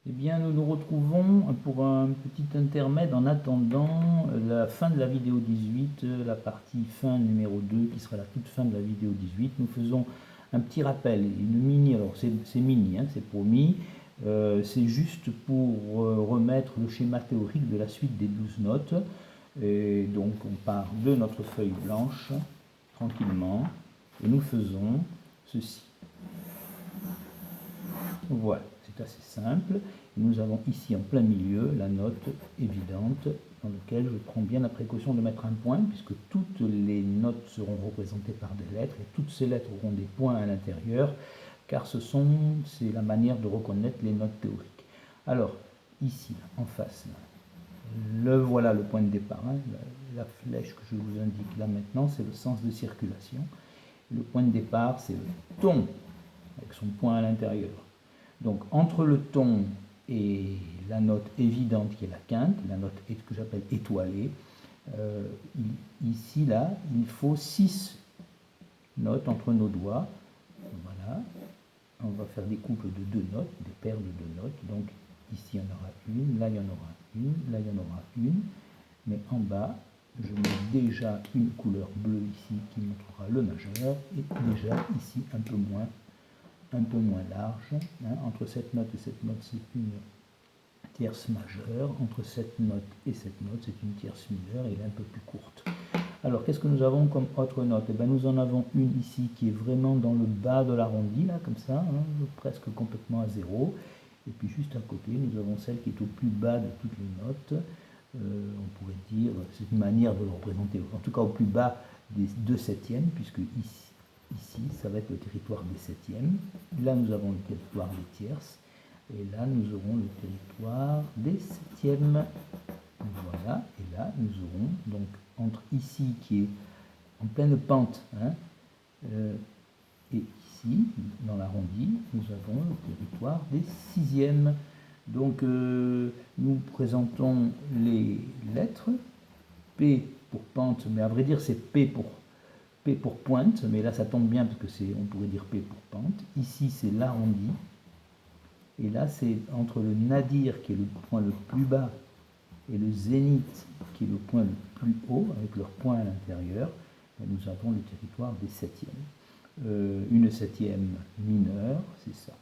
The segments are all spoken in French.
Eh bien, nous nous retrouvons pour un petit intermède en attendant la fin de la vidéo 18, la partie fin numéro 2 qui sera la toute fin de la vidéo 18. Nous faisons un petit rappel, une mini, alors c'est mini, hein, c'est promis, c'est juste pour remettre le schéma théorique de la suite des 12 notes. Et donc on part de notre feuille blanche tranquillement et nous faisons ceci. Voilà, c'est assez simple. Nous avons ici en plein milieu la note évidente dans laquelle je prends bien la précaution de mettre un point puisque toutes les notes seront représentées par des lettres et toutes ces lettres auront des points à l'intérieur car c'est la manière de reconnaître les notes théoriques. Alors, ici, en face, voilà le point de départ. Hein, la flèche que je vous indique là maintenant, c'est le sens de circulation. Le point de départ, c'est le ton avec son point à l'intérieur. Donc entre le ton et la note évidente qui est la quinte, la note que j'appelle étoilée, ici, là, il faut 6 notes entre nos doigts. Voilà. On va faire des couples de 2 notes, des paires de 2 notes. Donc ici, il y en aura une, là, il y en aura une, là, il y en aura une. Mais en bas, je mets déjà une couleur bleue ici qui montrera le majeur et déjà ici un peu moins large. Hein. Entre cette note et cette note, c'est une tierce majeure. Entre cette note et cette note, c'est une tierce mineure et elle est un peu plus courte. Alors, qu'est-ce que nous avons comme autre note? Eh bien, nous en avons une ici qui est vraiment dans le bas de l'arrondi, là, comme ça, hein, presque complètement à zéro. Et puis, juste à côté, nous avons celle qui est au plus bas de toutes les notes. On pourrait dire, c'est une manière de le représenter, en tout cas au plus bas des 2 septièmes, puisque ici, ça va être le territoire des septièmes. Là, nous avons le territoire des tierces. Et là, nous aurons le territoire des septièmes. Voilà. Et là, nous aurons, donc, entre ici, qui est en pleine pente, hein, et ici, dans l'arrondi, nous avons le territoire des sixièmes. Donc, nous présentons les lettres. P pour pente, mais à vrai dire, c'est P pour pointe, mais là ça tombe bien parce que on pourrait dire P pour pente. Ici c'est l'arrondi, et là c'est entre le nadir qui est le point le plus bas et le zénith qui est le point le plus haut, avec leur point à l'intérieur, nous avons le territoire des septièmes. Une septième mineure, c'est ça.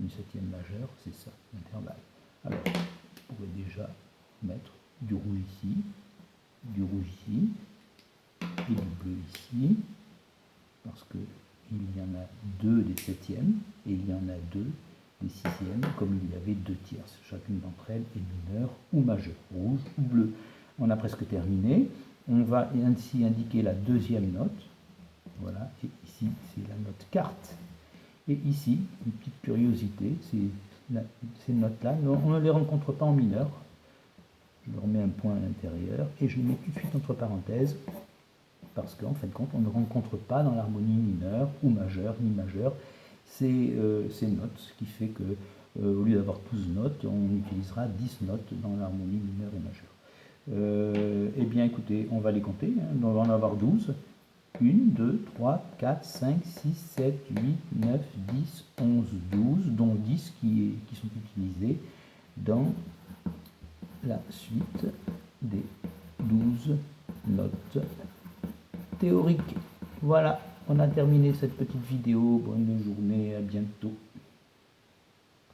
Une septième majeure, c'est ça, l'intervalle. Alors, on pourrait déjà mettre du rouge ici, du rouge ici, et du bleu ici, parce qu'il y en a 2 des septièmes, et il y en a 2 des sixièmes, comme il y avait 2 tierces. Chacune d'entre elles est mineure ou majeure, rouge ou bleu. On a presque terminé. On va ainsi indiquer la deuxième note. Voilà, et ici, c'est la note quarte. Et ici, une petite curiosité, ces notes-là, on ne les rencontre pas en mineur. Je leur mets un point à l'intérieur, et je les mets tout de suite entre parenthèses, parce qu'en fin de compte, on ne rencontre pas dans l'harmonie mineure ou majeure, ni majeure, ces notes, ce qui fait que au lieu d'avoir 12 notes, on utilisera 10 notes dans l'harmonie mineure et majeure. Eh bien écoutez, on va les compter, hein. On va en avoir 12. 1, 2, 3, 4, 5, 6, 7, 8, 9, 10, 11, 12, dont 10 qui sont utilisés dans la suite des 12 notes théoriques. Voilà, on a terminé cette petite vidéo. Bonne journée, à bientôt.